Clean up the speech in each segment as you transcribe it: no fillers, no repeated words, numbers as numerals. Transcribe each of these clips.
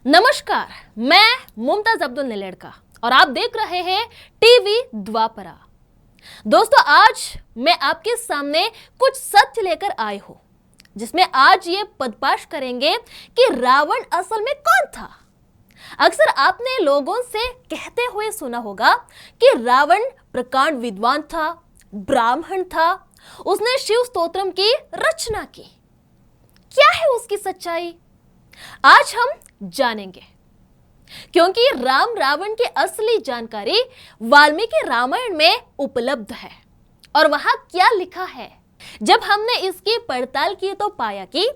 नमस्कार, मैं मुमताज अब्दुल निलेड़का और आप देख रहे हैं टीवी द्वापरा। दोस्तों, आज मैं आपके सामने कुछ सत्य लेकर आई हूं, जिसमें आज ये पर्दाफाश करेंगे कि रावण असल में कौन था। अक्सर आपने लोगों से कहते हुए सुना होगा कि रावण प्रकांड विद्वान था, ब्राह्मण था, उसने शिव स्तोत्रम की रचना की। क्या है उसकी सच्चाई? आज हम जानेंगे, क्योंकि राम रावण की असली जानकारी वाल्मीकि रामायण में उपलब्ध है। और वहां क्या लिखा है, जब हमने इसकी पड़ताल की तो पाया कि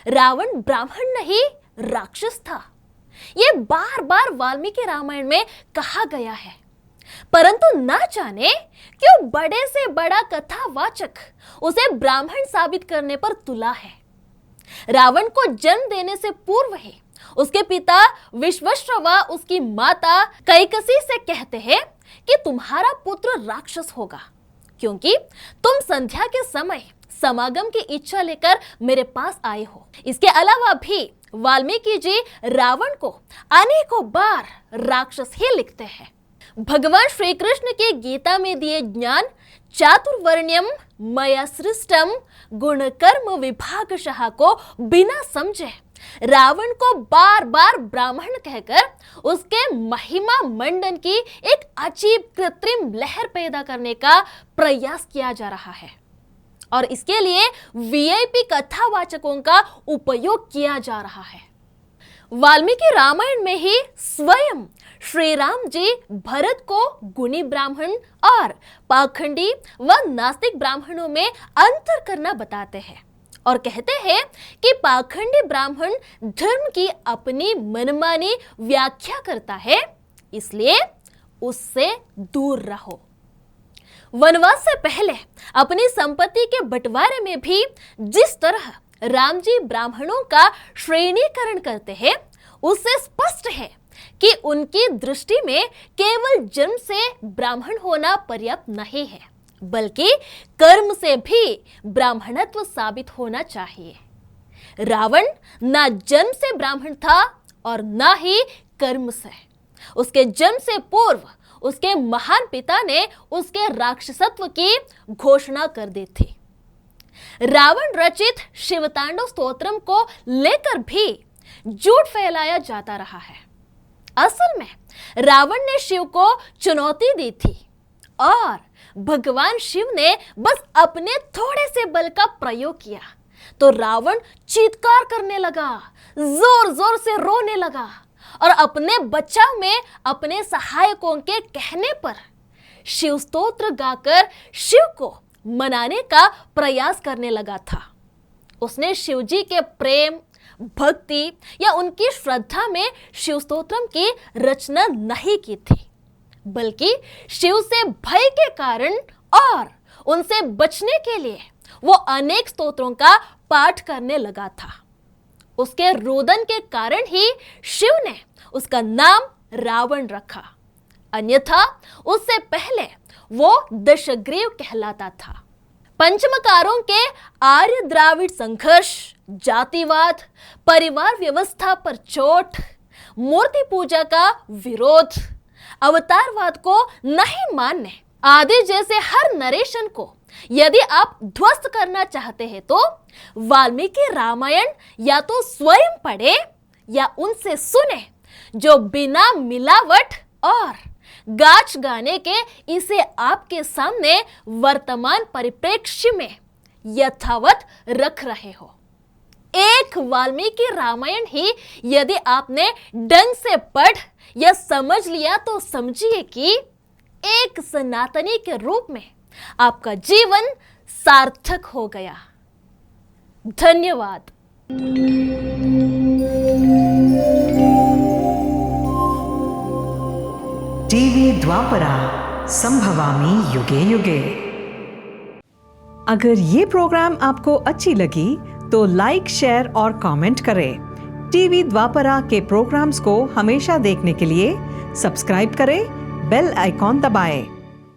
रावण ब्राह्मण नहीं, राक्षस था। यह बार बार वाल्मीकि रामायण में कहा गया है, परंतु ना जाने क्यों बड़े से बड़ा कथावाचक उसे ब्राह्मण साबित करने पर तुला है। रावण को जन्म देने से पूर्व ही उसके पिता विश्वावसु उसकी माता कैकसी से कहते हैं कि तुम्हारा पुत्र राक्षस होगा, क्योंकि तुम संध्या के समय समागम की इच्छा लेकर मेरे पास आए हो। इसके अलावा भी वाल्मीकि जी रावण को अनेकों बार राक्षस ही लिखते हैं। भगवान श्री कृष्ण के गीता में दिए ज्ञान चातुर्वर्ण्यम मया सृष्टम गुण कर्म विभागशः को बिना समझे रावण को बार बार ब्राह्मण कहकर उसके महिमा मंडन की एक अजीब कृत्रिम लहर पैदा करने का प्रयास किया जा रहा है, और इसके लिए वीआईपी कथावाचकों का उपयोग किया जा रहा है। वाल्मीकि रामायण में ही स्वयं श्री राम जी भरत को गुणी ब्राह्मण और पाखंडी व नास्तिक ब्राह्मणों में अंतर करना बताते हैं और कहते हैं कि पाखंडी ब्राह्मण धर्म की अपनी मनमानी व्याख्या करता है, इसलिए उससे दूर रहो। वनवास से पहले अपनी संपत्ति के बंटवारे में भी जिस तरह राम जी ब्राह्मणों का श्रेणीकरण करते हैं, उससे स्पष्ट है कि उनकी दृष्टि में केवल जन्म से ब्राह्मण होना पर्याप्त नहीं है, बल्कि कर्म से भी ब्राह्मणत्व साबित होना चाहिए। रावण ना जन्म से ब्राह्मण था और ना ही कर्म से। उसके जन्म से पूर्व उसके महान पिता ने उसके राक्षसत्व की घोषणा कर दी थी। रावण रचित शिवतांडव स्तोत्रम को लेकर भी झूठ फैलाया जाता रहा है। असल में रावण ने शिव को चुनौती दी थी और भगवान शिव ने बस अपने थोड़े से बल का प्रयोग किया तो रावण चीत्कार करने लगा, जोर जोर से रोने लगा और अपने बचाव में अपने सहायकों के कहने पर शिव स्तोत्र गाकर शिव को मनाने का प्रयास करने लगा था। उसने शिव जी के प्रेम, भक्ति या उनकी श्रद्धा में शिव स्तोत्रम की रचना नहीं की थी, बल्कि शिव से भय के कारण और उनसे बचने के लिए वो अनेक स्तोत्रों का पाठ करने लगा था। उसके रोदन के कारण ही शिव ने उसका नाम रावण रखा, अन्यथा उससे पहले वो दशग्रीव कहलाता था। पंचमकारों के आर्य द्राविड़ संघर्ष, जातिवाद, परिवार व्यवस्था पर चोट, मूर्ति पूजा का विरोध, अवतारवाद को नहीं मानने आदि जैसे हर नरेशन को यदि आप ध्वस्त करना चाहते हैं तो वाल्मीकि रामायण या तो स्वयं पढ़े या उनसे सुने, जो बिना मिलावट और गाच गाने के इसे आपके सामने वर्तमान परिप्रेक्ष्य में यथावत रख रहे हो। एक वाल्मीकि रामायण ही यदि आपने ढंग से पढ़ या समझ लिया तो समझिए कि एक सनातनी के रूप में आपका जीवन सार्थक हो गया। धन्यवाद। टीवी द्वापरा, संभवामि युगे युगे। अगर ये प्रोग्राम आपको अच्छी लगी तो लाइक, शेयर और कमेंट करें। टीवी द्वापरा के प्रोग्राम्स को हमेशा देखने के लिए सब्सक्राइब करें, बेल आइकॉन दबाएं।